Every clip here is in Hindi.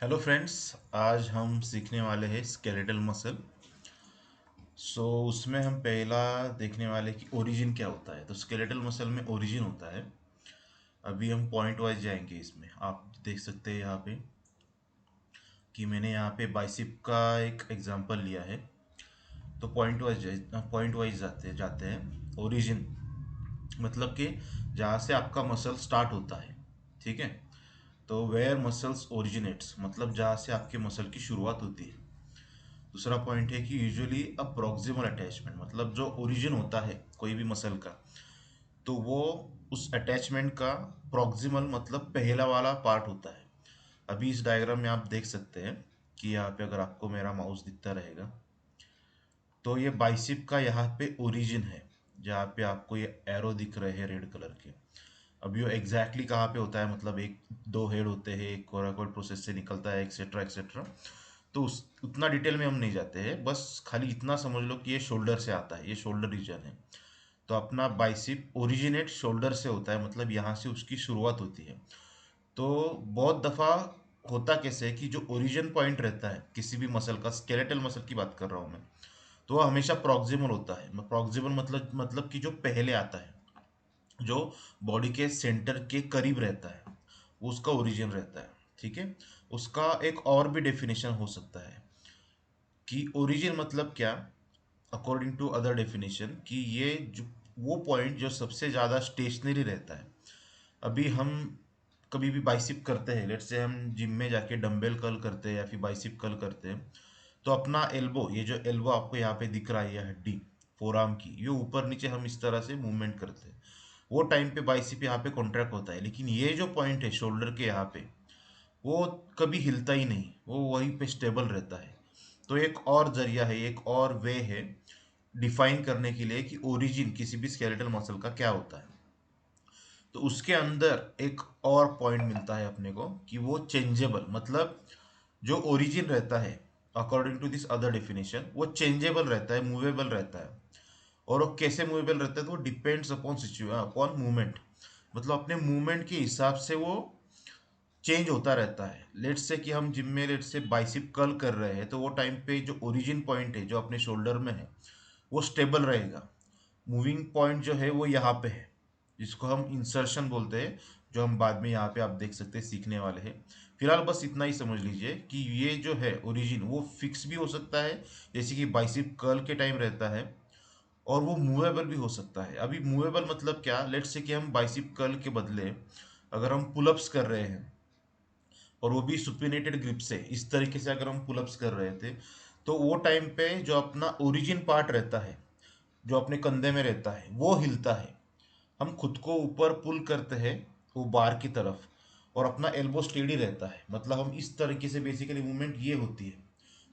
Hello friends. आज हम सीखने वाले हैं स्केलेटल मसल। उसमें हम पहला देखने वाले कि ओरिजिन क्या होता है। तो स्केलेटल मसल में ओरिजिन होता है। अभी हम पॉइंट वाइज जाएंगे। इसमें आप देख सकते हैं यहाँ पे कि मैंने यहाँ पे बाइसेप का एक एग्जांपल लिया है। तो पॉइंट वाइज जाते जाते हैं। ओरिजिन मतलब कि जहाँ से आपका मसल स्टार्ट होता है, ठीक है। तो वेयर मसल्स ओरिजिनेट्स मतलब जहाँ से आपके मसल की शुरुआत होती है। दूसरा पॉइंट है कि यूजुअली अ प्रॉक्सिमल अटैचमेंट मतलब जो ओरिजिन होता है कोई भी मसल का, तो वो उस अटैचमेंट का प्रॉक्सिमल मतलब पहला वाला पार्ट होता है। अभी इस डायग्राम में आप देख सकते हैं कि यहाँ पे अगर आपको मेरा माउस दिखता रहेगा तो ये बाइसेप का यहाँ पे ओरिजिन है। जहाँ पे आपको ये एरो दिख रहे हैं रेड कलर के। अभी वो एग्जैक्टली कहाँ पे होता है, मतलब एक दो हेड होते हैं, एक कोराकोइड प्रोसेस से निकलता है, एक्सेट्रा एक्सेट्रा। तो उस उतना डिटेल में हम नहीं जाते हैं, बस खाली इतना समझ लो कि ये शोल्डर से आता है, ये शोल्डर रीजन है। तो अपना बाइसेप ओरिजिनेट शोल्डर से होता है, मतलब यहाँ से उसकी शुरुआत होती है। तो बहुत दफ़ा होता कैसे है कि जो ओरिजिन पॉइंट रहता है किसी भी मसल का, स्केलेटल मसल की बात कर रहा हूँ मैं, तो वो हमेशा प्रॉक्सिमल होता है। प्रॉक्सिमल मतलब कि जो पहले आता है, जो बॉडी के सेंटर के करीब रहता है, वो उसका ओरिजिन रहता है, ठीक है। उसका एक और भी डेफिनेशन हो सकता है कि ओरिजिन मतलब क्या, अकॉर्डिंग टू अदर डेफिनेशन, कि ये जो वो पॉइंट जो सबसे ज़्यादा स्टेशनरी रहता है। अभी हम कभी भी बाइसिप करते हैं, लेट्स से हम जिम में जाके डंबल कर्ल करते हैं या फिर बाइसिप कर्ल करते हैं, तो अपना एल्बो, ये जो एल्बो आपको यहाँ पे दिख रहा है, ये हड्डी फोर आर्म की, ये ऊपर नीचे हम इस तरह से मूवमेंट करते हैं। वो टाइम पे बाइसिप यहाँ पे कॉन्ट्रैक्ट होता है, लेकिन ये जो पॉइंट है शोल्डर के यहाँ पे, वो कभी हिलता ही नहीं, वो वहीं पे स्टेबल रहता है। तो एक और जरिया है, एक और वे है डिफाइन करने के लिए कि ओरिजिन किसी भी स्केलेटल मसल का क्या होता है। तो उसके अंदर एक और पॉइंट मिलता है अपने को कि वो चेंजेबल, मतलब जो ओरिजिन रहता है according to this other definition, वो चेंजेबल रहता है, मूवेबल रहता है। और वो कैसे मूवेबल रहता है, तो वो डिपेंड्स अपॉन अपॉन मूवमेंट, मतलब अपने मूवमेंट के हिसाब से वो चेंज होता रहता है। लेट्स से कि हम जिम में लेट्स से बाइसेप कर्ल कर रहे हैं, तो वो टाइम पे जो ओरिजिन पॉइंट है जो अपने शोल्डर में है, वो स्टेबल रहेगा। मूविंग पॉइंट जो है वो यहाँ पे है, जिसको हम इंसर्शन बोलते हैं, जो हम बाद में यहाँ पे आप देख सकते हैं सीखने वाले हैं। फिलहाल बस इतना ही समझ लीजिए कि ये जो है ओरिजिन वो फिक्स भी हो सकता है, जैसे कि बाइसेप कर्ल के टाइम रहता है, और वो मूवेबल भी हो सकता है। अभी मूवेबल मतलब क्या, लेट्स से कि हम बाइसेप कर्ल के बदले अगर हम पुलअप्स कर रहे हैं, और वो भी सुपिनेटेड ग्रिप से, इस तरीके से अगर हम पुलअप्स कर रहे थे, तो वो टाइम पे जो अपना ओरिजिन पार्ट रहता है, जो अपने कंधे में रहता है, वो हिलता है। हम खुद को ऊपर पुल करते हैं वो बार की तरफ, और अपना एल्बो स्टेडी रहता है, मतलब हम इस तरीके से बेसिकली मूवमेंट ये होती है।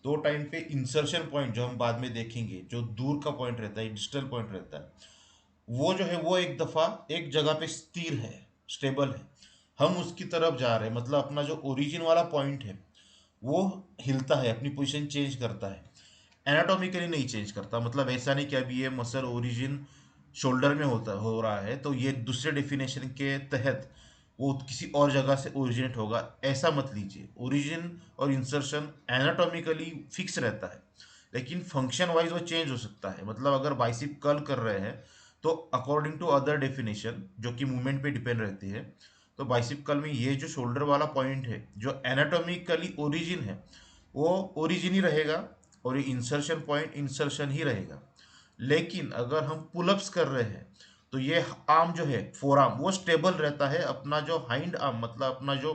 तो टाइम पे इंसर्शन पॉइंट जो हम बाद में देखेंगे, जो दूर का पॉइंट रहता है, डिजिटल पॉइंट रहता है, वो जो है वो एक दफ़ा एक जगह पे स्थिर है, स्टेबल है। हम उसकी तरफ जा रहे हैं, मतलब अपना जो ओरिजिन वाला पॉइंट है वो हिलता है, अपनी पोजीशन चेंज करता है। एनाटॉमिकली नहीं चेंज करता, मतलब ऐसा नहीं कि अभी ये मसल ओरिजिन शोल्डर में होता हो रहा है तो ये दूसरे डेफिनेशन के तहत वो किसी और जगह से ओरिजिनेट होगा, ऐसा मत लीजिए। ओरिजिन और इंसर्शन एनाटॉमिकली फिक्स रहता है, लेकिन फंक्शन वाइज वो चेंज हो सकता है। मतलब अगर बाइसेप कर्ल कर रहे हैं, तो अकॉर्डिंग टू अदर डेफिनेशन जो कि मूवमेंट पे डिपेंड रहती है, तो बाइसेप कर्ल में ये जो शोल्डर वाला पॉइंट है जो एनाटॉमिकली ओरिजिन है, वो ओरिजिन ही रहेगा, और ये इंसर्शन पॉइंट इंसर्शन ही रहेगा। लेकिन अगर हम पुलअप्स कर रहे हैं, तो ये आर्म जो है फोर आर्म वो स्टेबल रहता है, अपना जो हाइंड आर्म मतलब अपना जो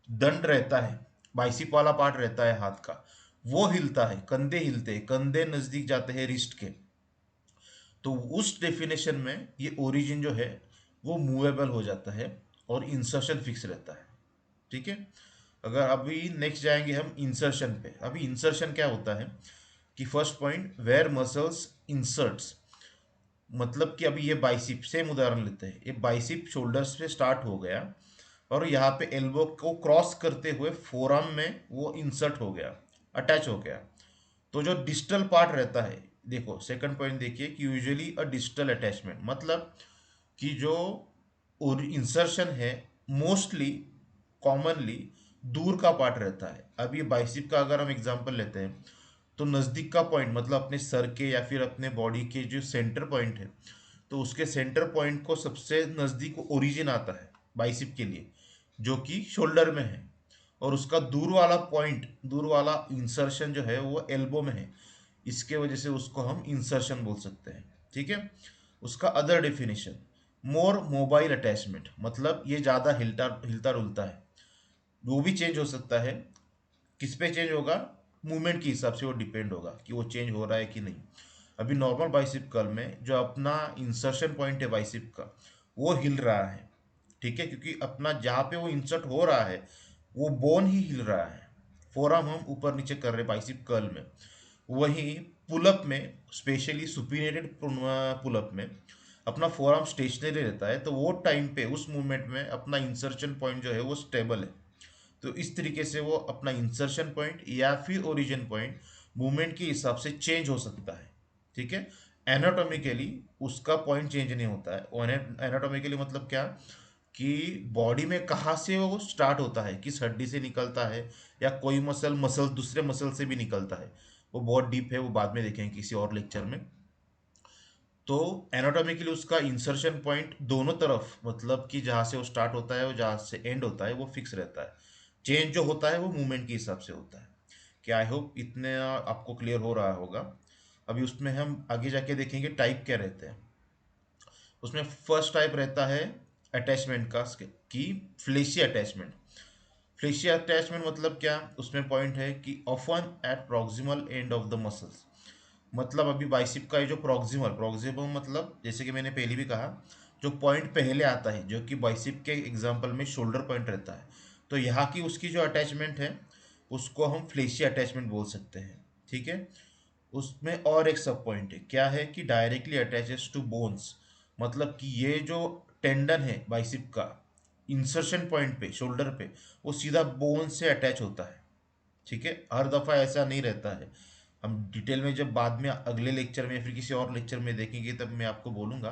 दंड रहता है, बाइसिप वाला पार्ट रहता है हाथ का, वो हिलता है, कंधे हिलते हैं, कंधे नजदीक जाते हैं रिस्ट के। तो उस डेफिनेशन में ये ओरिजिन जो है वो मूवेबल हो जाता है, और इंसर्शन फिक्स रहता है, ठीक है। अगर अभी नेक्स्ट जाएंगे हम इंसर्शन पे। अभी इंसर्शन क्या होता है कि first point where muscles inserts, मतलब कि अभी ये बाइसिप, सेम उदाहरण लेते हैं, ये बाइसिप शोल्डर्स पे स्टार्ट हो गया, और यहाँ पे एल्बो को क्रॉस करते हुए फोरआर्म में वो इंसर्ट हो गया, अटैच हो गया। तो जो डिस्टल पार्ट रहता है, देखो सेकंड पॉइंट देखिए कि यूजुअली अ डिस्टल अटैचमेंट, मतलब कि जो इंसर्शन है मोस्टली कॉमनली दूर का पार्ट रहता है। अब ये बाइसेप का अगर हम एग्जांपल लेते हैं तो नज़दीक का पॉइंट मतलब अपने सर के या फिर अपने बॉडी के जो सेंटर पॉइंट है, तो उसके सेंटर पॉइंट को सबसे नज़दीक ओरिजिन आता है बाइसेप के लिए, जो कि शोल्डर में है। और उसका दूर वाला पॉइंट, दूर वाला इंसर्शन जो है वो एल्बो में है। इसके वजह से उसको हम इंसर्शन बोल सकते हैं। ठीक है। उसका अदर डेफिनेशन, मोर मोबाइल अटैचमेंट, मतलब ये ज़्यादा हिलता हिलता डुलता है। वो भी चेंज हो सकता है। किस पे चेंज होगा? मूवमेंट के हिसाब से वो डिपेंड होगा कि वो चेंज हो रहा है कि नहीं। अभी नॉर्मल बाइसेप कर्ल में जो अपना इंसर्शन पॉइंट है बाइसेप का, वो हिल रहा है। ठीक है, क्योंकि अपना जहाँ पे वो इंसर्ट हो रहा है वो बोन ही हिल रहा है। फोरआर्म हम ऊपर नीचे कर रहे हैं बाइसेप कर्ल में। वहीं पुलअप में, स्पेशली सुपीनियरेटेड पुलअप में, अपना फोरआर्म स्टेशनरी रहता है, तो वो टाइम पे उस मूवमेंट में अपना इंसर्शन पॉइंट जो है वो स्टेबल है। तो इस तरीके से वो अपना इंसर्शन पॉइंट या फिर ओरिजिन पॉइंट मूवमेंट के हिसाब से चेंज हो सकता है। ठीक है। एनाटॉमिकली उसका पॉइंट चेंज नहीं होता है। एनाटॉमिकली मतलब क्या, कि बॉडी में कहाँ से वो स्टार्ट होता है, किस हड्डी से निकलता है, या कोई मसल दूसरे मसल से भी निकलता है, वो बहुत डीप है, वो बाद में देखेंगे किसी और लेक्चर में। तो एनाटॉमिकली उसका इंसर्शन पॉइंट दोनों तरफ, मतलब कि जहाँ से वो स्टार्ट होता है और जहाँ से एंड होता है वो फिक्स रहता है। चेंज जो होता है वो मूवमेंट के हिसाब से होता है। कि आई होप इतने आपको क्लियर हो रहा होगा। अभी उसमें हम आगे जाके देखेंगे टाइप क्या रहते हैं। उसमें फर्स्ट टाइप रहता है अटैचमेंट का, कि फ्लेशी अटैचमेंट। फ्लेशी अटैचमेंट मतलब क्या, उसमें पॉइंट है कि often at proximal end of the muscles. मतलब अभी बाइसेप का ये जो प्रॉक्सिमल प्रॉक्सिमल मतलब जैसे कि मैंने पहले भी कहा, जो पॉइंट पहले आता है, जो कि बाइसेप के एग्जांपल में शोल्डर पॉइंट रहता है, तो यहाँ की उसकी जो अटैचमेंट है उसको हम फ्लेशी अटैचमेंट बोल सकते हैं। ठीक है। उसमें और एक सब पॉइंट है, क्या है कि डायरेक्टली अटैचेस टू बोन्स। मतलब कि ये जो टेंडन है बाइसेप का, इंसर्शन पॉइंट पे शोल्डर पे, वो सीधा बोन से अटैच होता है। ठीक है। हर दफ़ा ऐसा नहीं रहता है। हम डिटेल में जब बाद में अगले लेक्चर में या फिर किसी और लेक्चर में देखेंगे तब मैं आपको बोलूँगा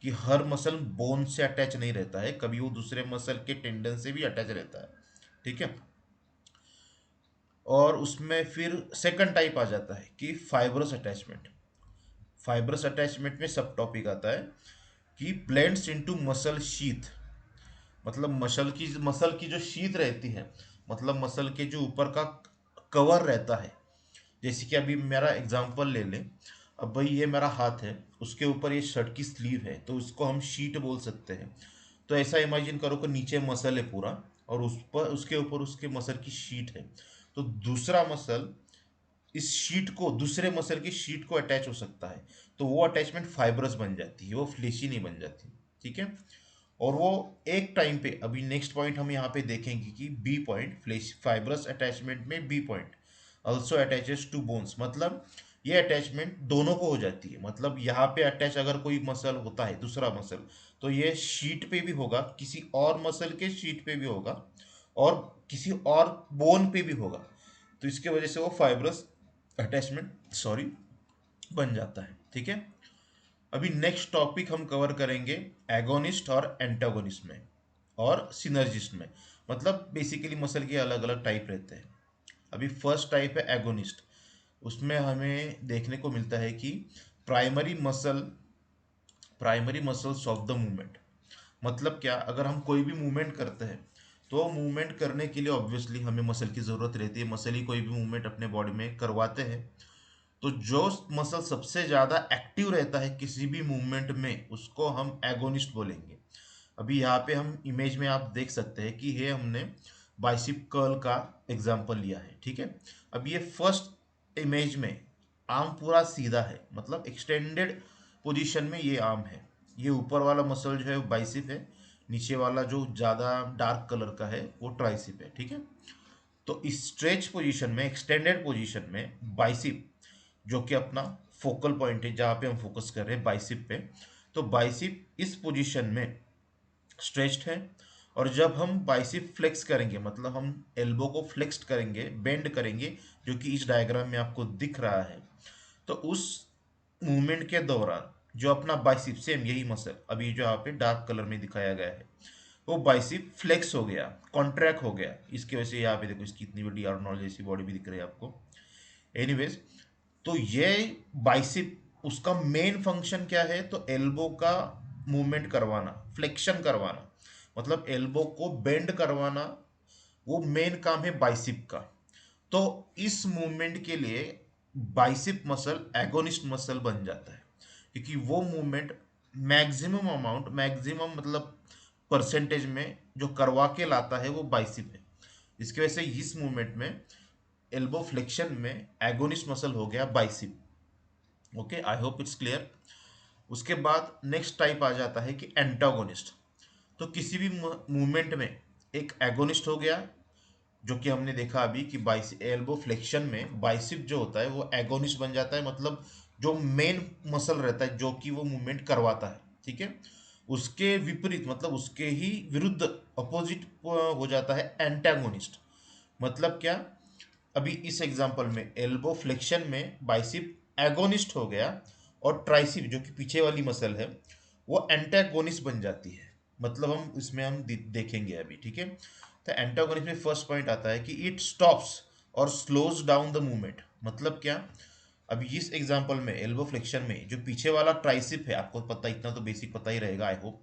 कि हर मसल बोन से अटैच नहीं रहता है, कभी वो दूसरे मसल के टेंडन से भी अटैच रहता है। ठीक है। और उसमें फिर सेकंड टाइप आ जाता है कि फाइब्रस अटैचमेंट। फाइब्रस अटैचमेंट में सब टॉपिक आता है कि ब्लेंड्स इनटू मसल शीथ। मतलब मसल की जो शीथ रहती है, मतलब मसल के जो ऊपर का कवर रहता है। जैसे कि अभी मेरा एग्जांपल ले लें। अब भाई ये मेरा हाथ है, उसके ऊपर ये शर्ट की स्लीव है, तो उसको हम शीट बोल सकते हैं। तो ऐसा इमेजिन करो कि नीचे मसल है पूरा, और उस पर उसके ऊपर उसके मसल की शीट है। तो दूसरा मसल इस शीट को, दूसरे मसल की शीट को अटैच हो सकता है। तो वो अटैचमेंट फाइब्रस बन जाती है, वो फ्लेशी नहीं बन जाती। ठीक है। और वो एक टाइम पे, अभी नेक्स्ट पॉइंट हम यहाँ पे देखेंगे कि B point, flesh fibrous attachment में B point also attaches to bones. मतलब ये अटैचमेंट दोनों को हो जाती है। मतलब यहाँ पे अटैच अगर कोई मसल होता है, दूसरा मसल, तो ये शीट पे भी होगा, किसी और मसल के शीट पे भी होगा, और किसी और बोन पे भी होगा। तो इसके वजह से वो फाइब्रस अटैचमेंट बन जाता है। ठीक है। अभी नेक्स्ट टॉपिक हम कवर करेंगे एगोनिस्ट और एंटागोनिस्ट में, और सिनर्जिस्ट में। मतलब बेसिकली मसल के अलग अलग टाइप रहते हैं। अभी फर्स्ट टाइप है एगोनिस्ट। उसमें हमें देखने को मिलता है कि primary muscle primary muscles of the movement. मतलब क्या, अगर हम कोई भी मूवमेंट करते हैं तो मूवमेंट करने के लिए ऑब्वियसली हमें मसल की ज़रूरत रहती है। मसल ही कोई भी मूवमेंट अपने बॉडी में करवाते हैं। तो जो मसल सबसे ज़्यादा एक्टिव रहता है किसी भी मूवमेंट में, उसको हम एगोनिस्ट बोलेंगे। अभी यहाँ पे हम इमेज में आप देख सकते हैं कि ये हमने बाइसेप कर्ल का एग्जांपल लिया है। ठीक है। अब ये फर्स्ट इमेज में आर्म पूरा सीधा है, मतलब एक्सटेंडेड पोजीशन में ये आर्म है। ये ऊपर वाला मसल जो है वो बाइसेप है, नीचे वाला जो ज़्यादा डार्क कलर का है वो ट्राइसेप है। ठीक है। तो इस स्ट्रेच पोजीशन में, एक्सटेंडेड पोजीशन में बाइसेप, जो कि अपना फोकल पॉइंट है जहाँ पे हम फोकस कर रहे हैं बाइसेप पे, तो बाइसेप इस पोजीशन में स्ट्रेच्ड है। और जब हम बाइसेप फ्लेक्स करेंगे, मतलब हम एल्बो को फ्लेक्स करेंगे, बेंड करेंगे, जो कि इस डायग्राम में आपको दिख रहा है, तो उस मूवमेंट के दौरान जो अपना बाइसेप, सेम यही मसल अभी जो यहाँ पे डार्क कलर में दिखाया गया है, वो बाइसिप फ्लेक्स हो गया, कॉन्ट्रैक्ट हो गया। इसकी वजह से यहाँ पे देखो इसकी इतनी बड़ी आर्नोल्ड जैसी बॉडी भी दिख रही है आपको। एनीवेज, तो ये बाइसिप उसका मेन फंक्शन क्या है, तो एल्बो का मूवमेंट करवाना, फ्लेक्शन करवाना, मतलब एल्बो को बेंड करवाना, वो मेन काम है बाइसिप का। तो इस मूवमेंट के लिए बाइसिप मसल एगोनिस्ट मसल बन जाता है, क्योंकि वो मूवमेंट मैक्सिमम अमाउंट, मैक्सिमम मतलब परसेंटेज में जो करवा के लाता है वो बाइसिप है। इसकी वजह से इस मूवमेंट में एल्बो फ्लेक्शन में एगोनिस्ट मसल हो गया bicep. Okay, I hope it's clear. उसके बाद नेक्स्ट टाइप आ जाता है कि एंटागोनिस्ट। तो किसी भी मूवमेंट में एक एगोनिस्ट हो गया, जो कि हमने देखा अभी कि बाइस एल्बो फ्लेक्शन में बाइसिप जो होता है वो एगोनिस्ट बन जाता है, मतलब जो मेन मसल रहता है जो कि वो मूवमेंट करवाता है, ठीक है। उसके विपरीत, मतलब उसके ही विरुद्ध, अपोजिट हो जाता है एंटागोनिस्ट। मतलब क्या, अभी इस एग्जांपल में एल्बो फ्लेक्शन में बाइसिप एगोनिस्ट हो गया, और ट्राइसिप जो कि पीछे वाली मसल है वो एंटागोनिस्ट बन जाती है। मतलब हम इसमें हम देखेंगे अभी, ठीक है। तो एंटागोनिस्ट में फर्स्ट पॉइंट आता है कि इट स्टॉप्स और स्लोज डाउन द मूवमेंट। मतलब क्या, अभी इस एग्जांपल में एल्बो फ्लेक्शन में जो पीछे वाला ट्राइसिप है, आपको पता, इतना तो बेसिक पता ही रहेगा आई होप,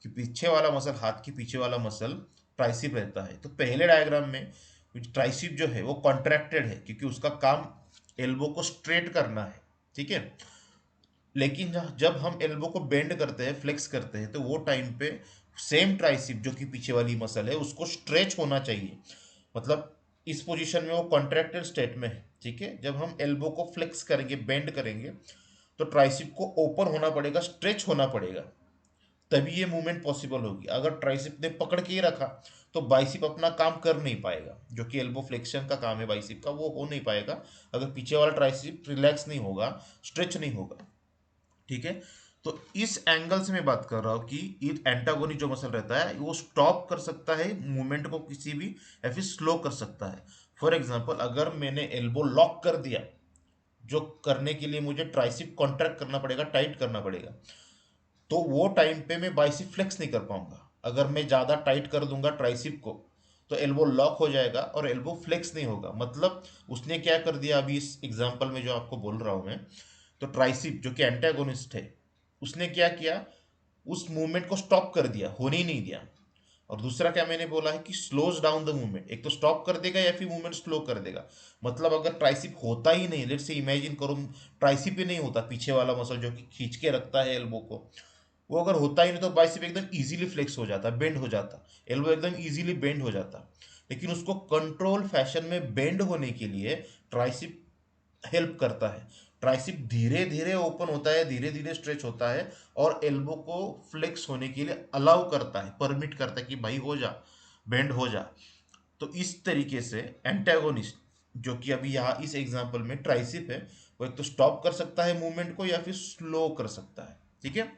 कि पीछे वाला मसल, हाथ के पीछे वाला मसल ट्राइसिप रहता है। तो पहले डायग्राम में ट्राइसिप जो है वो कॉन्ट्रैक्टेड है, क्योंकि उसका काम एल्बो को स्ट्रेट करना है, ठीक है। लेकिन जब हम एल्बो को बेंड करते हैं, फ्लेक्स करते हैं, तो वो टाइम पे सेम ट्राइसिप जो कि पीछे वाली मसल है उसको स्ट्रेच होना चाहिए। मतलब इस पोजीशन में वो कॉन्ट्रैक्टेड स्टेट में है, ठीक है। जब हम एल्बो को फ्लेक्स करेंगे, बेंड करेंगे, तो ट्राइसिप को ओपन होना पड़ेगा, स्ट्रेच होना पड़ेगा, तभी ये मूवमेंट पॉसिबल होगी। अगर ट्राइसिप ने पकड़ के ही रखा तो बाइसिप अपना काम कर नहीं पाएगा, जो कि एल्बो फ्लेक्शन का काम है बाइसिप का, वो हो नहीं पाएगा अगर पीछे वाला ट्राइसिप रिलैक्स नहीं होगा, स्ट्रेच नहीं होगा, ठीक है। तो इस एंगल से मैं बात कर रहा हूं कि ये एंटागोनी जो मसल रहता है वो स्टॉप कर सकता है मूवमेंट को किसी भी, या फिर स्लो कर सकता है। फॉर एग्जांपल, अगर मैंने एल्बो लॉक कर दिया, जो करने के लिए मुझे ट्राइसिप कॉन्ट्रैक्ट करना पड़ेगा, टाइट करना पड़ेगा, तो वो टाइम पे मैं बाइसिप फ्लेक्स नहीं कर पाऊंगा। अगर मैं ज़्यादा टाइट कर दूंगा ट्राइसिप को, तो एल्बो लॉक हो जाएगा और एल्बो फ्लेक्स नहीं होगा। मतलब उसने क्या कर दिया अभी इस एग्जांपल में जो आपको बोल रहा हूं मैं, तो ट्राइसिप जो कि एंटागोनिस्ट है, उसने क्या किया, उस मूवमेंट को स्टॉप कर दिया, होने ही नहीं दिया। और दूसरा क्या मैंने बोला है कि स्लोज डाउन द मूवमेंट, एक तो स्टॉप कर देगा या फिर मूवमेंट स्लो कर देगा। मतलब अगर ट्राइसिप होता ही नहीं, लेट्स से इमेजिन करो ट्राइसिप ही नहीं होता, पीछे वाला मसल जो कि खींच के रखता है एल्बो को, वो अगर होता ही नहीं, तो बाइसेप एकदम इजीली फ्लेक्स हो जाता, बेंड हो जाता, एल्बो एकदम इजीली बेंड हो जाता। लेकिन उसको कंट्रोल फैशन में बेंड होने के लिए ट्राइसिप हेल्प करता है। ट्राइसिप धीरे धीरे ओपन होता है, धीरे धीरे स्ट्रेच होता है, और एल्बो को फ्लेक्स होने के लिए अलाउ करता है, परमिट करता है कि भाई हो जा, बेंड हो जा। तो इस तरीके से एंटागोनिस्ट, जो कि अभी यहाँ इस एग्जांपल में ट्राइसिप है, वो एक तो स्टॉप कर सकता है मूवमेंट को या फिर स्लो कर सकता है, ठीक है।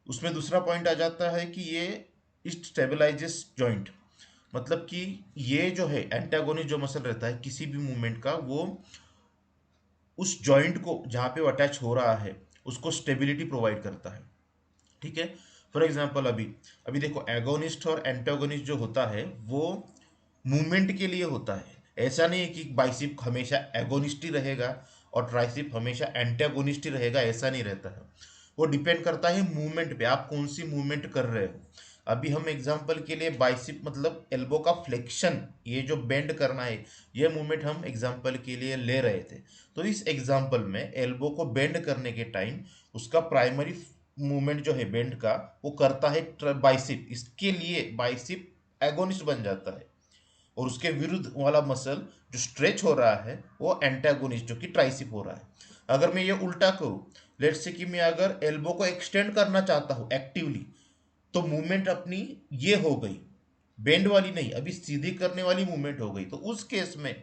उसमें दूसरा पॉइंट आ जाता है कि ये स्टेबलाइजेस जॉइंट। मतलब कि ये जो है एंटागोनिस्ट जो मसल रहता है किसी भी मूवमेंट का, वो उस जॉइंट को जहाँ पे वो अटैच हो रहा है उसको स्टेबिलिटी प्रोवाइड करता है, ठीक है। फॉर एग्जांपल, अभी अभी देखो एगोनिस्ट और एंटागोनिस्ट जो होता है वो मूवमेंट के लिए होता है। ऐसा नहीं है कि बाइसिप हमेशा एगोनिस्ट ही रहेगा और ट्राइसिप हमेशा एंटागोनिस्ट ही रहेगा, ऐसा नहीं रहता है। वो डिपेंड करता है मूवमेंट पे, आप कौन सी मूवमेंट कर रहे हो। अभी हम एग्जांपल के लिए बाइसिप मतलब एल्बो का फ्लेक्शन, ये जो बेंड करना है, ये मूवमेंट हम एग्जांपल के लिए ले रहे थे। तो इस एग्जांपल में एल्बो को बेंड करने के टाइम उसका प्राइमरी मूवमेंट जो है बेंड का, वो करता है बाइसिप। इसके लिए बाइसिप एगोनिस्ट बन जाता है, और उसके विरुद्ध वाला मसल जो स्ट्रेच हो रहा है वो एंटागोनिस्ट जो कि ट्राइसिप हो रहा है। अगर मैं ये उल्टा करूं, लेट्स से कि मैं अगर एल्बो को एक्सटेंड करना चाहता हूं एक्टिवली, तो मूवमेंट अपनी ये हो गई, बेंड वाली नहीं, अभी सीधी करने वाली मूवमेंट हो गई। तो उस केस में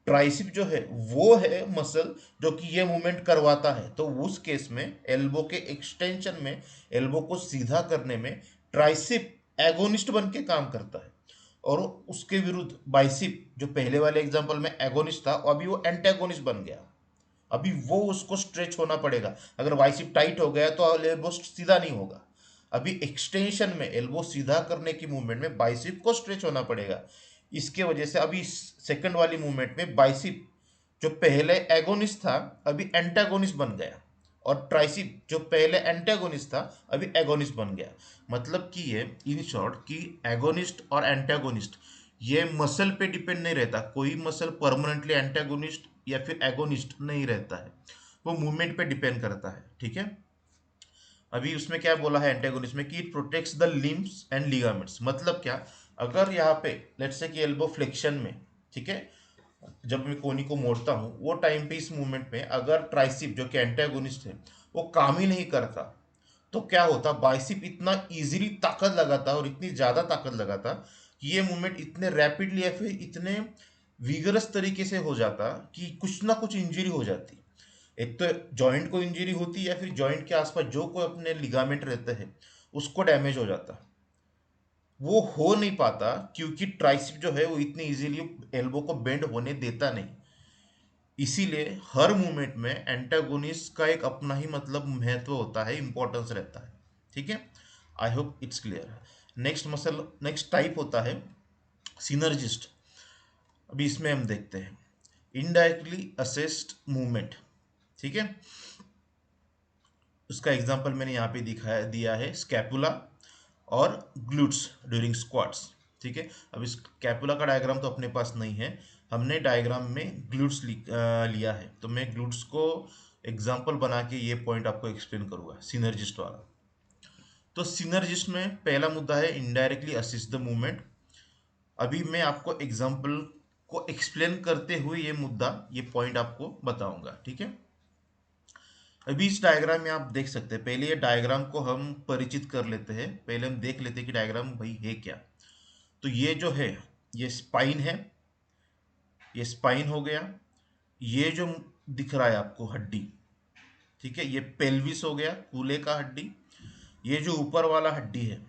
ट्राइसिप जो है वो है मसल जो कि ये मूवमेंट करवाता है। तो उस केस में एल्बो के एक्सटेंशन में, एल्बो को सीधा करने में ट्राइसिप एगोनिस्ट बन के काम करता है, और उसके विरुद्ध बाइसिप जो पहले वाले एग्जांपल में एगोनिस्ट था, अभी वो एंटेगोनिस्ट बन गया। अभी वो उसको स्ट्रेच होना पड़ेगा। अगर बाइसिप टाइट हो गया तो एल्बो सीधा नहीं होगा, अभी एक्सटेंशन में एल्बो सीधा करने की मूवमेंट में बाइसिप को स्ट्रेच होना पड़ेगा। इसके वजह से अभी सेकंड वाली मूवमेंट में बाइसिप जो पहले एगोनिस्ट था अभी एंटागोनिस्ट बन गया, और ट्राइसिप जो पहले एंटागोनिस्ट था अभी एगोनिस्ट बन गया। मतलब कि ये इन शॉर्ट कि एगोनिस्ट और एंटागोनिस्ट ये मसल पे डिपेंड नहीं रहता, कोई मसल परमानेंटली एंटागोनिस्ट या फिर एगोनिस्ट नहीं रहता है, वो मूवमेंट पे डिपेंड करता है। ठीक है, अभी उसमें क्या बोला है एंटेगोनिस्ट में कि it protects the limbs and ligaments. मतलब क्या, अगर यहाँ पे लेट्स से कि एल्बो फ्लेक्शन में, ठीक है, जब मैं कोनी को मोड़ता हूँ वो टाइम पे इस मूवमेंट में अगर ट्राइसिप जो कि एंटेगोनिस्ट है वो काम ही नहीं करता, तो क्या होता, बाइसिप इतना इजीली ताकत लगाता और इतनी ज्यादा ताकत लगाता कि ये मूवमेंट इतने रैपिडली या फिर इतने विगरस तरीके से हो जाता कि कुछ ना कुछ इंजरी हो जाती। एक तो जॉइंट को इंजरी होती या फिर जॉइंट के आसपास जो कोई अपने लिगामेंट रहते हैं उसको डैमेज हो जाता। वो हो नहीं पाता क्योंकि ट्राइसिप जो है वो इतनी इजीली एल्बो को बेंड होने देता नहीं। इसीलिए हर मूवमेंट में एंटागोनिस्ट का एक अपना ही मतलब महत्व होता है, इंपॉर्टेंस रहता है। ठीक है, आई hope it's clear. Next type होता है सिनर्जिस्ट। अभी इसमें हम देखते हैं इनडायरेक्टली असिस्ट मूवमेंट। ठीक है, उसका एग्जांपल मैंने यहाँ पे दिखाया दिया है स्कैपुला और ग्लूट्स ड्यूरिंग स्क्वाट्स। ठीक है, अब इस कैपुला का डायग्राम तो अपने पास नहीं है, हमने डायग्राम में ग्लूट्स लिया है, तो मैं ग्लूट्स को एग्जांपल बना के ये पॉइंट आपको एक्सप्लेन करूंगा सिनर्जिस्ट वाला। तो सिनर्जिस्ट में पहला मुद्दा है इनडायरेक्टली असिस्ट द मूवमेंट। अभी मैं आपको एग्जांपल को एक्सप्लेन करते हुए ये मुद्दा ये पॉइंट आपको बताऊंगा। ठीक है, अभी इस डायग्राम में आप देख सकते हैं, पहले ये डायग्राम को हम परिचित कर लेते हैं, पहले हम देख लेते हैं कि डायग्राम भाई है क्या। तो ये जो है ये स्पाइन है, ये स्पाइन हो गया, ये जो दिख रहा है आपको हड्डी, ठीक है, ये पेल्विस हो गया कूल्हे का हड्डी। ये जो ऊपर वाला हड्डी है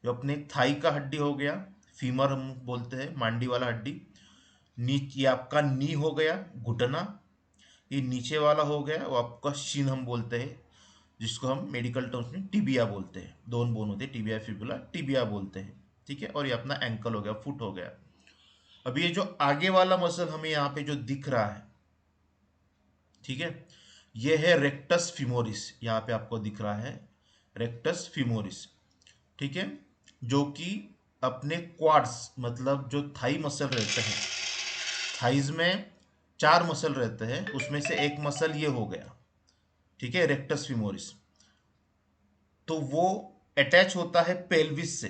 जो अपने थाई का हड्डी हो गया, फीमर हम बोलते हैं मांडी वाला हड्डी। नीचे ये आपका नी हो गया घुटना, ये नीचे वाला हो गया वो आपका शिन हम बोलते हैं, जिसको हम मेडिकल टर्म्स में टिबिया बोलते हैं, दोनों बोन होते हैं टिबिया फिबुला, टिबिया बोलते हैं। ठीक है, और ये अपना एंकल हो गया, फुट हो गया। अब ये जो आगे वाला मसल हमें यहाँ पे जो दिख रहा है, ठीक है, ये है रेक्टस फिमोरिस, यहाँ पे आपको दिख रहा है रेक्टस फिमोरिस। ठीक है, जो कि अपने क्वाड्स मतलब जो थाई मसल रहते हैं, थाइज में 4 मसल रहते हैं, उसमें से एक मसल ये हो गया, ठीक है, रेक्टस फिमोरिस। तो वो अटैच होता है पेल्विस से,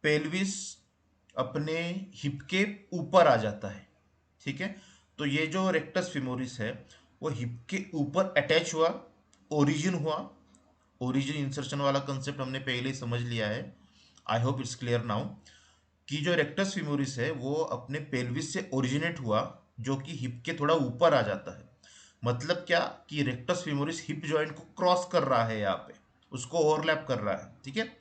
पेल्विस अपने हिप के ऊपर आ जाता है। ठीक है, तो ये जो रेक्टस फिमोरिस है वो हिप के ऊपर अटैच हुआ, ओरिजिन हुआ। ओरिजिन इंसर्शन वाला कंसेप्ट हमने पहले ही समझ लिया है, आई होप इट्स क्लियर नाउ, कि जो रेक्टस फिमोरिस है वो अपने पेल्विस से ओरिजिनेट हुआ, जो कि हिप के थोड़ा ऊपर आ जाता है। मतलब क्या कि रेक्टस फिमोरिस हिप जॉइंट को क्रॉस कर रहा है, यहाँ पे उसको ओवरलैप कर रहा है। ठीक है,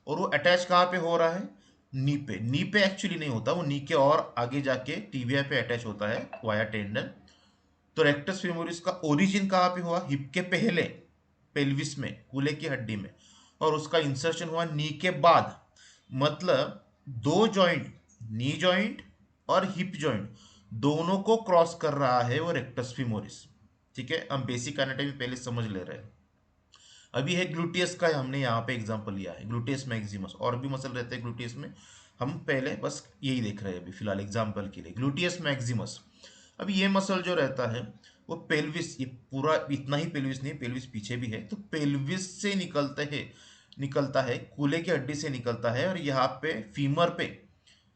और वो अटैच कहाँ पे हो रहा है, नी पे। नी पे एक्चुअली नहीं होता, वो नी के और आगे जाके टीबिया पे अटैच होता है वाया टेंडन। तो रेक्टस फेमोरिस का ओरिजिन कहाँ पे हुआ, हिप के पहले पेल्विस में कूल्हे की हड्डी में, और उसका इंसर्शन हुआ नी के बाद। मतलब दो जॉइंट, नी जॉइंट और हिप जॉइंट दोनों को क्रॉस कर रहा है वो रेक्टस फेमोरिस। ठीक है, हम बेसिक एनाटॉमी पहले समझ ले रहे हैं। अभी है ग्लूटियस का, हमने यहाँ पे एग्जांपल लिया है ग्लूटियस मैक्सिमस, और भी मसल रहते हैं ग्लूटियस में, हम पहले बस यही देख रहे हैं अभी फिलहाल एग्जांपल के लिए ग्लूटियस मैक्सिमस। अब ये मसल जो रहता है वो पेल्विस, ये पूरा इतना ही पेल्विस नहीं, पेल्विस पीछे भी है, तो पेल्विस से निकलता है कूल्हे की हड्डी से निकलता है, और यहाँ पे फीमर पे,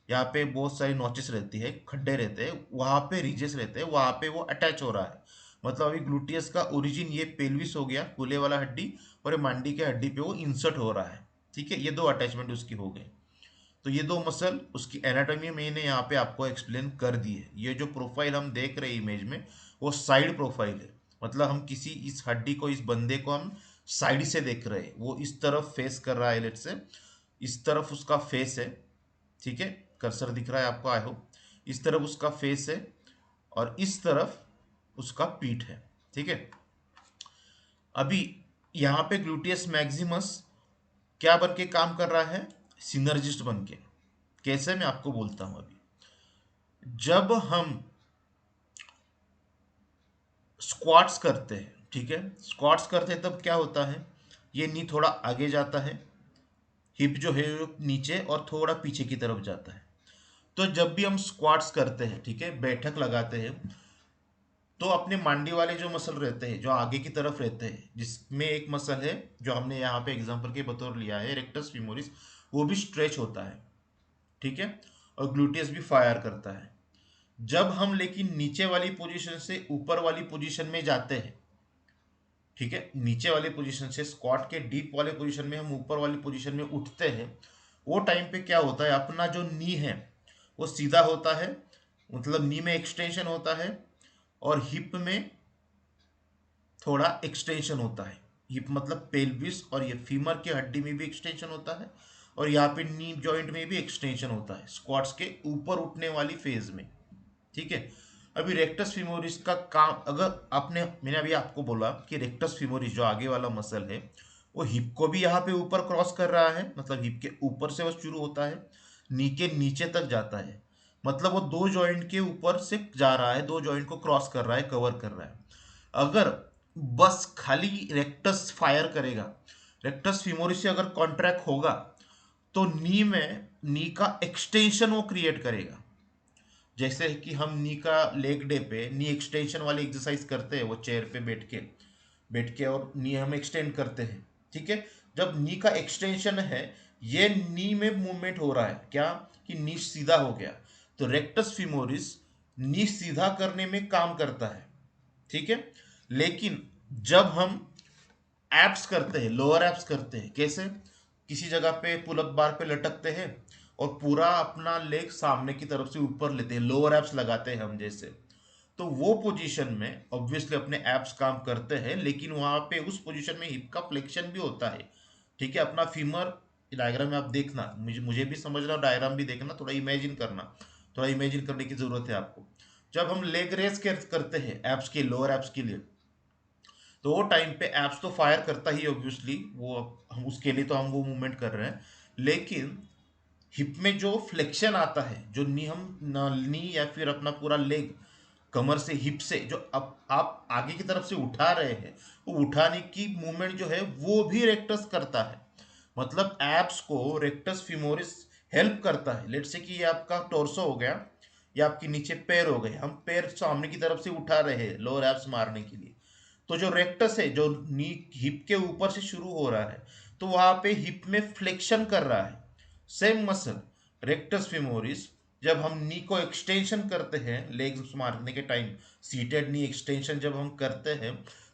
यहाँ पे बहुत सारी नॉचेस रहती है, खड्डे रहते हैं, वहाँ पे रिजेस रहते हैं, वहाँ पे वो अटैच हो रहा है। मतलब अभी ग्लूटियस का ओरिजिन ये पेल्विस हो गया कूल्हे वाला हड्डी, और ये मांडी के हड्डी पे वो इंसर्ट हो रहा है। ठीक है, ये दो अटैचमेंट उसकी हो गई। तो ये दो मसल उसकी एनाटॉमी मैंने यहाँ पे आपको एक्सप्लेन कर दी है। ये जो प्रोफाइल हम देख रहे हैं इमेज में वो साइड प्रोफाइल है, मतलब हम किसी इस हड्डी को, इस बंदे को हम साइड से देख रहे हैं, वो इस तरफ फेस कर रहा है, लेट से इस तरफ उसका फेस है। ठीक है, कर्सर दिख रहा है आपको आई होप, इस तरफ उसका फेस है और इस तरफ उसका पीठ है। ठीक है, अभी यहाँ पे ग्लूटियस मैक्सिमस क्या बन के काम कर रहा है, सिनर्जिस्ट बन के। कैसे, मैं आपको बोलता हूं अभी। जब हम स्क्वाट्स करते हैं, ठीक है, स्क्वाट्स करते हैं तब क्या होता है, ये नी थोड़ा आगे जाता है, हिप जो है वो नीचे और थोड़ा पीछे की तरफ जाता है। तो जब भी हम स्क्वाट्स करते हैं, ठीक है, बैठक लगाते हैं, तो अपने मांडी वाले जो मसल रहते हैं, जो आगे की तरफ रहते हैं, जिसमें एक मसल है जो हमने यहाँ पे एग्जांपल के बतौर लिया है, रेक्टस फीमोरिस, वो भी स्ट्रेच होता है, ठीक है, और ग्लूटियस भी फायर करता है। जब हम लेकिन नीचे वाली पोजीशन से ऊपर वाली पोजीशन में जाते हैं, ठीक है, नीचे वाली पोजीशन से स्क्वाट के डीप वाले पोजीशन में हम ऊपर वाली पोजीशन में उठते हैं, वो टाइम पे क्या होता है, अपना जो नी है वो सीधा होता है, मतलब नी में एक्सटेंशन होता है, और हिप में थोड़ा एक्सटेंशन होता है। हिप मतलब पेल्विस और ये फीमर की हड्डी में भी एक्सटेंशन होता है, और यहाँ पे नी जॉइंट में भी एक्सटेंशन होता है स्क्वाट्स के ऊपर उठने वाली फेज में, ठीक है। अभी रेक्टस फीमोरिस का काम, अगर आपने, मैंने अभी आपको बोला कि रेक्टस फीमोरिस जो आगे वाला मसल है वो हिप को भी यहाँ पे ऊपर क्रॉस कर रहा है, मतलब हिप के ऊपर से वो शुरू होता है, नी के नीचे तक जाता है, मतलब वो दो जॉइंट के ऊपर से जा रहा है, दो जॉइंट को क्रॉस कर रहा है, कवर कर रहा है। अगर बस खाली रेक्टस फायर करेगा, रेक्टस फीमोरिस से अगर कॉन्ट्रैक्ट होगा, तो नी का एक्सटेंशन वो क्रिएट करेगा। जैसे कि हम नी का लेग डे पे नी एक्सटेंशन वाली एक्सरसाइज करते हैं, वो चेयर पे बैठ के और नी हम एक्सटेंड करते हैं, ठीक है। जब नी का एक्सटेंशन है, ये नी में मूवमेंट हो रहा है, क्या कि नी सीधा हो गया, तो रेक्टस फीमोरिस नी सीधा करने में काम करता है, ठीक है। लेकिन जब हम एप्स करते हैं, लोअर एप्स करते हैं, कैसे, किसी जगह पे पुलअप बार पे लटकते हैं और पूरा अपना लेग सामने की तरफ से ऊपर लेते हैं, लोअर एप्स लगाते हैं हम जैसे, तो वो पोजीशन में ऑब्वियसली अपने एप्स काम करते हैं, लेकिन वहां पे उस पोजीशन में हिप का फ्लेक्शन भी होता है, ठीक है। अपना फीमर डायग्राम में आप देखना, मुझे भी समझना, डायग्राम भी देखना, थोड़ा इमेजिन करना, थोड़ा इमेजिन करने की जरूरत है आपको। जब हम लेग रेस करते हैं एप्स के, लोअर एप्स के लिए, तो वो टाइम पे एप्स तो फायर करता ही ऑब्वियसली, वो हम उसके लिए तो हम वो मूवमेंट कर रहे हैं, लेकिन हिप में जो फ्लेक्शन आता है, जो नी नी या फिर अपना पूरा लेग कमर से, हिप से जो आप आगे की तरफ से उठा रहे हैं, वो उठाने की मूवमेंट जो है वो भी रेक्टस करता है, मतलब एप्स को रेक्टस फीमोरिस हेल्प करता है। लेट्स से कि ये आपका टोर्सो हो गया, या आपके नीचे पैर हो गए, हम पैर सामने की तरफ से उठा रहे हैं लोअर एप्स मारने के लिए, तो जो रेक्टस है जो नी हिप के ऊपर से शुरू हो रहा है, तो वहां पे हिप में फ्लेक्शन कर रहा है, सेम मसल रेक्टस फेमोरिस। जब हम नी को एक्सटेंशन करते हैं लेग्स मारने के टाइम, सीटेड नी एक्सटेंशन जब हम करते हैं,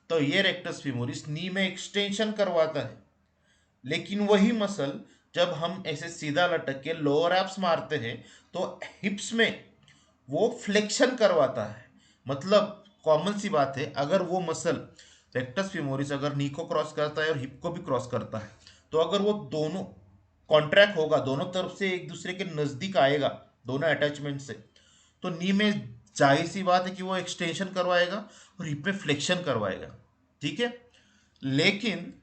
तो ये रेक्टस फेमोरिस नी में एक्सटेंशन करवाता है। लेकिन वही मसल जब हम ऐसे सीधा लटक के लोअर एप्स मारते हैं, तो हिप्स में वो फ्लेक्शन करवाता है। मतलब कॉमन सी बात है, अगर वो मसल रेक्टस फीमोरिस अगर नी को क्रॉस करता है और हिप को भी क्रॉस करता है, तो अगर वो दोनों कॉन्ट्रैक्ट होगा, दोनों तरफ से एक दूसरे के नजदीक आएगा, दोनों अटैचमेंट से, तो नी में जाहिर सी बात है कि वो एक्सटेंशन करवाएगा और हिप में फ्लेक्शन करवाएगा, ठीक है। लेकिन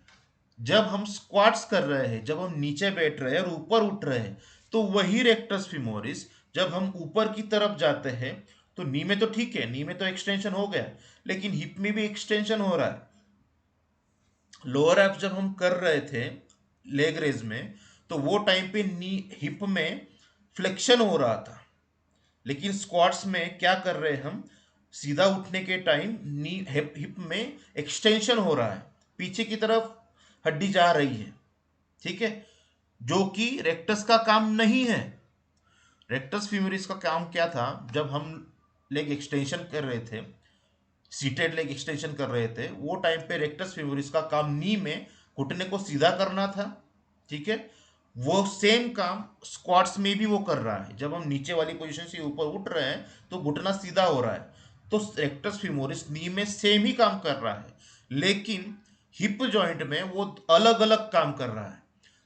जब हम स्क्वाट्स कर रहे हैं, जब हम नीचे बैठ रहे हैं और ऊपर उठ रहे हैं, तो वही रेक्टस फीमोरिस जब हम ऊपर की तरफ जाते हैं, तो नी में तो ठीक है, नी में तो एक्सटेंशन हो गया, लेकिन हिप में भी एक्सटेंशन हो रहा है। लोअर एप्स जब हम कर रहे थे लेग रेज में, तो वो टाइम पे नी हिप में फ्लेक्शन हो रहा था, लेकिन स्क्वाट्स में क्या कर रहे हैं हम, सीधा उठने के टाइम नी हिप में एक्सटेंशन हो रहा है, पीछे की तरफ हड्डी जा रही है, ठीक है, जो कि रेक्टस का काम नहीं है। रेक्टस फीमोरिस का काम क्या था, जब हम लेग एक्सटेंशन कर रहे थे, सीटेड लेग एक्सटेंशन कर रहे थे, वो टाइम पे रेक्टस फीमोरिस का काम नी में घुटने को सीधा करना था, ठीक है। वो सेम काम स्क्वाट्स में भी वो कर रहा है, जब हम नीचे वाली पोजीशन से ऊपर उठ रहे हैं तो घुटना सीधा हो रहा है, तो रेक्टस फीमोरिस नी में सेम ही काम कर रहा है, लेकिन हिप जॉइंट में वो अलग अलग काम कर रहा है।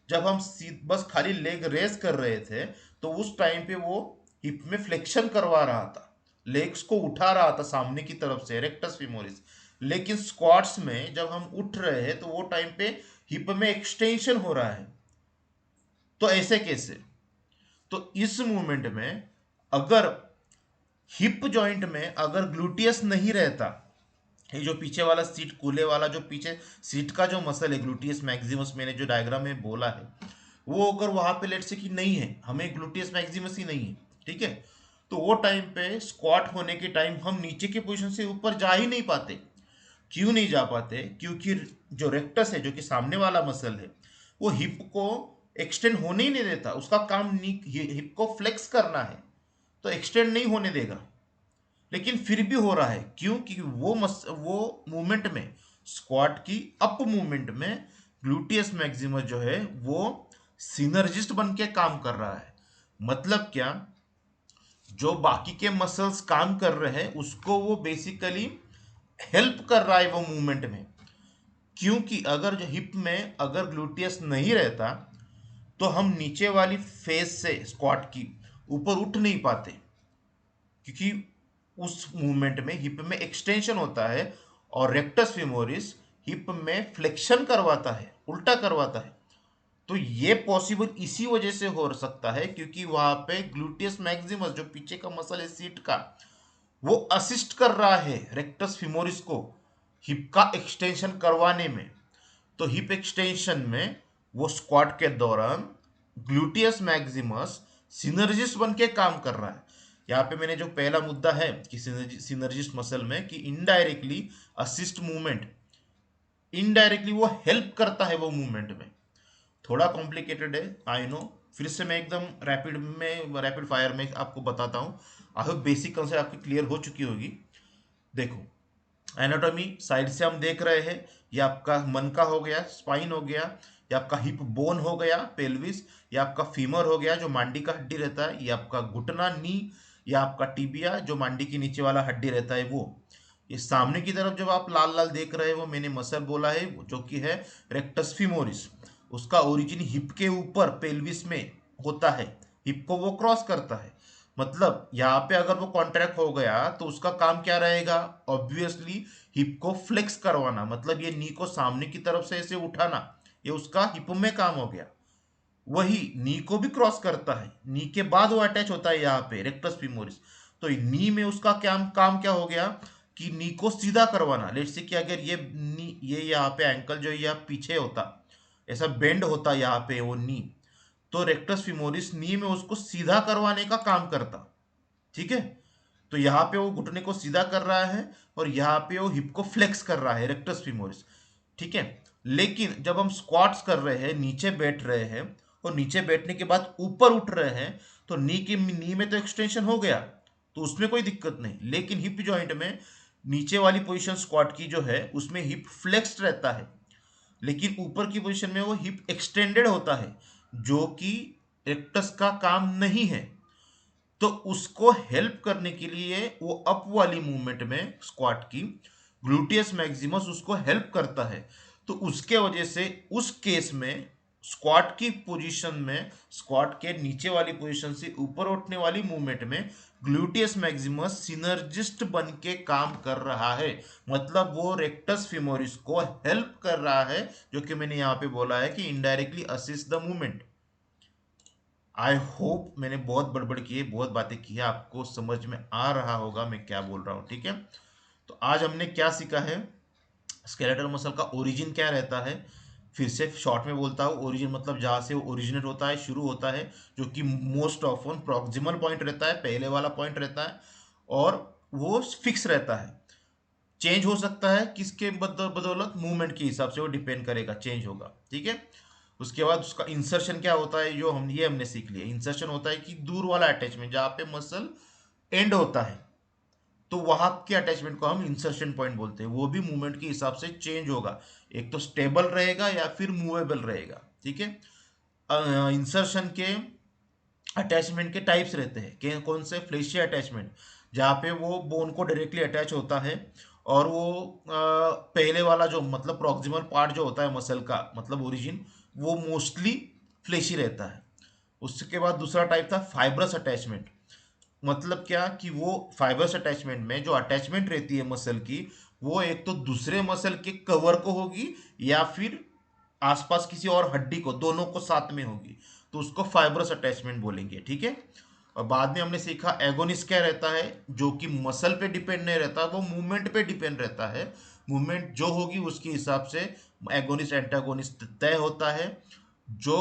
जब हम बस खाली लेग रेस कर रहे थे, तो उस टाइम पे वो हिप में फ्लेक्शन करवा रहा था, लेग्स को उठा रहा था सामने की तरफ से, रेक्टस फीमोरिस। लेकिन स्क्वाट्स में जब हम उठ रहे हैं, तो वो टाइम पे हिप में एक्सटेंशन हो रहा है, तो ऐसे कैसे? तो इस मूवमेंट में अगर हिप जॉइंट में अगर ग्लूटियस नहीं रहता, ये जो पीछे वाला सीट कूल्हे वाला जो पीछे सीट का जो मसल है ग्लूटियस मैक्सिमस, मैंने जो डायग्राम में बोला है, वो अगर वहां पे लेट से कि नहीं है, हमें ग्लूटियस मैक्सिमस ही नहीं है, ठीक है, तो वो टाइम पे स्क्वाट होने के टाइम हम नीचे की पोजीशन से ऊपर जा ही नहीं पाते। क्यों नहीं जा पाते? क्योंकि जो रेक्टस है, जो कि सामने वाला मसल है, वो हिप को एक्सटेंड होने ही नहीं देता। उसका काम हिप को फ्लेक्स करना है, तो एक्सटेंड नहीं होने देगा। लेकिन फिर भी हो रहा है, क्यों? क्योंकि वो मूवमेंट में, स्क्वाट की अप मूवमेंट में ग्लूटियस मैक्सिमस जो है वो सिनर्जिस्ट बन के काम कर रहा है। मतलब क्या? जो बाकी के मसल्स काम कर रहे हैं उसको वो बेसिकली हेल्प कर रहा है वो मूवमेंट में। क्योंकि अगर जो हिप में अगर ग्लूटियस नहीं रहता तो हम नीचे वाली फेस से स्क्वाट की ऊपर उठ नहीं पाते, क्योंकि उस मूवमेंट में हिप में एक्सटेंशन होता है और रेक्टस फेमोरिस हिप में फ्लेक्शन करवाता है, उल्टा करवाता है। तो ये पॉसिबल इसी वजह से हो सकता है क्योंकि वहां पे ग्लूटियस मैक्सिमस जो पीछे का मसल है सीट का, वो असिस्ट कर रहा है रेक्टस फिमोरिस को हिप का एक्सटेंशन करवाने में। तो हिप एक्सटेंशन में वो स्क्वाट के दौरान ग्लूटियस मैक्सिमस सिनर्जिस्ट बन के काम कर रहा है। यहाँ पे मैंने जो पहला मुद्दा है कि सिनर्जिस्ट मसल में कि इनडायरेक्टली असिस्ट मूवमेंट, इनडायरेक्टली वो हेल्प करता है वो मूवमेंट में। थोड़ा कॉम्प्लिकेटेड है, आई नो। फिर से मैं एकदम रैपिड फायर में आपको बताता हूँ। आई होप बेसिक कंसेप्ट आपकी क्लियर हो चुकी होगी। देखो, एनाटॉमी साइड से हम देख रहे हैं, ये आपका मन का हो गया, स्पाइन हो गया, ये आपका हिप बोन हो गया, पेल्विस, ये आपका फीमर हो गया जो मांडी का हड्डी रहता है, ये आपका घुटना नी, ये आपका टिबिया जो मांडी के नीचे वाला हड्डी रहता है वो। ये सामने की तरफ जब आप लाल लाल देख रहे हैं वो मैंने मसल बोला है जो कि है रेक्टस फीमोरिस। उसका ओरिजिन हिप के ऊपर पेल्विस में होता है, हिप को वो क्रॉस करता है। मतलब यहाँ पे अगर वो कॉन्ट्रैक्ट हो गया तो उसका काम क्या रहेगा? ऑब्वियसली हिप को फ्लेक्स करवाना, मतलब ये नी को सामने की तरफ से ऐसे उठाना, ये उसका हिप में काम हो गया। वही नी को भी क्रॉस करता है, नी के बाद वो अटैच होता है यहाँ पे रेक्टस फीमोरिस। तो नी में उसका क्या काम क्या हो गया कि नी को सीधा करवाना। लेट्स से कि अगर ये नी, ये यहाँ पे एंकल जो यहाँ पीछे होता, ऐसा बेंड होता यहाँ पे वो नी, तो रेक्टस फीमोरिस नी में उसको सीधा करवाने का काम करता, ठीक है। तो यहाँ पे वो घुटने को सीधा कर रहा है और यहाँ पे वो हिप को फ्लेक्स कर रहा है रेक्टस फीमोरिस, ठीक है। लेकिन जब हम स्क्वाट्स कर रहे हैं, नीचे बैठ रहे हैं और नीचे बैठने के बाद ऊपर उठ रहे हैं, तो नी में तो एक्सटेंशन हो गया, तो उसमें कोई दिक्कत नहीं। लेकिन हिप जॉइंट में नीचे वाली पोजीशन स्क्वाट की जो है उसमें हिप फ्लेक्स्ड रहता है, लेकिन ऊपर की पोजीशन में वो हिप एक्सटेंडेड होता है, जो कि रेक्टस का काम नहीं है। तो उसको हेल्प करने के लिए वो अप वाली मूवमेंट में स्क्वाट की ग्लूटियस मैक्सिमस उसको हेल्प करता है। तो उसके वजह से उस केस में स्क्वाट की पोजीशन में, स्क्वाट के नीचे वाली पोजीशन से ऊपर उठने वाली मूवमेंट में ग्लूटियस मैक्सिमस सिनर्जिस्ट बन के काम कर रहा है। मतलब वो रेक्टस फिमोरिस को हेल्प कर रहा है, जो कि मैंने यहाँ पे बोला है कि indirectly assist the movement. I hope मैंने बहुत बड़बड़ की है, बहुत बातें की है, आपको समझ में आ रहा होगा मैं क्या बोल रहा हूँ, ठीक है। तो आज हमने क्या सीखा है? स्केलेटल मसल का ओरिजिन क्या रहता है। फिर से शॉर्ट में बोलता हूँ, ओरिजिन मतलब जहाँ से वो ओरिजिनेट होता है, शुरू होता है, जो कि मोस्ट ऑफन प्रॉक्सिमल पॉइंट रहता है, पहले वाला पॉइंट रहता है, और वो फिक्स रहता है। चेंज हो सकता है किसके बदौलत? मूवमेंट के हिसाब से वो डिपेंड करेगा, चेंज होगा, ठीक है। उसके बाद उसका इंसर्शन क्या होता है, जो हमने सीख लिया। इंसर्शन होता है कि दूर वाला अटैचमेंट, जहाँ पे मसल एंड होता है, तो वहां के अटैचमेंट को हम इंसर्शन पॉइंट बोलते हैं। वो भी मूवमेंट के हिसाब से चेंज होगा, एक तो स्टेबल रहेगा या फिर मूवेबल रहेगा, ठीक है। इंसर्शन के अटैचमेंट के टाइप्स रहते हैं कि कौन से? फ्लेशिया अटैचमेंट, जहाँ पे वो बोन को डायरेक्टली अटैच होता है, और वो पहले वाला जो मतलब प्रॉक्सिमल पार्ट जो होता है मसल का, मतलब ओरिजिन, वो मोस्टली फ्लेशी रहता है। उसके बाद दूसरा टाइप था फाइब्रस अटैचमेंट। मतलब क्या कि वो फाइबर्स अटैचमेंट में जो अटैचमेंट रहती है मसल की, वो एक तो दूसरे मसल के कवर को होगी या फिर आसपास किसी और हड्डी को, दोनों को साथ में होगी। तो तो उसको फाइब्रस अटैचमेंट बोलेंगे, ठीक है। और बाद में हमने सीखा एगोनिस्ट क्या रहता है, जो कि मसल पे डिपेंड नहीं रहता, वो मूवमेंट पे डिपेंड रहता है। मूवमेंट जो होगी उसके हिसाब से एगोनिस्ट एंटागोनिस्ट तय होता है। जो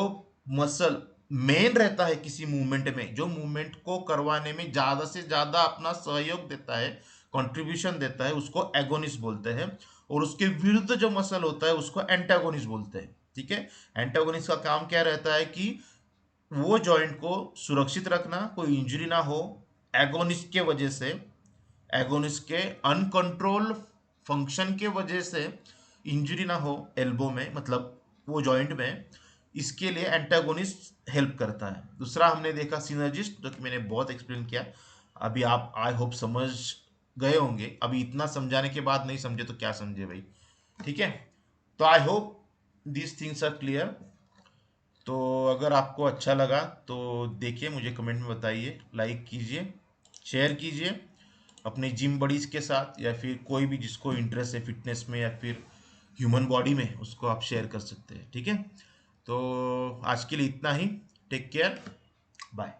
मसल मेन रहता है किसी मूवमेंट में, जो मूवमेंट को करवाने में ज्यादा से ज्यादा अपना सहयोग देता है, कंट्रीब्यूशन देता है, उसको एगोनिस्ट बोलते हैं। और उसके विरुद्ध जो मसल होता है उसको एंटागोनिस्ट बोलते हैं, ठीक है। एंटागोनिस्ट का काम क्या रहता है कि वो जॉइंट को सुरक्षित रखना, कोई इंजरी ना हो। एगोनिस्ट के वजह से, एगोनिस्ट के अनकंट्रोल फंक्शन के वजह से इंजरी ना हो एल्बो में, मतलब वो जॉइंट में, इसके लिए एंटागोनिस्ट हेल्प करता है। दूसरा हमने देखा सिनर्जिस्ट, जो कि मैंने बहुत एक्सप्लेन किया। अभी आप आई होप समझ गए होंगे। अभी इतना समझाने के बाद नहीं समझे तो क्या समझे भाई, ठीक है। तो I hope this things are clear. तो अगर आपको अच्छा लगा तो देखिए, मुझे कमेंट में बताइए, लाइक कीजिए, शेयर कीजिए अपने जिम बडीज के साथ, या फिर कोई भी जिसको इंटरेस्ट है फिटनेस में या फिर ह्यूमन बॉडी में, उसको आप शेयर कर सकते हैं, ठीक है। तो आज के लिए इतना ही। Take care, bye.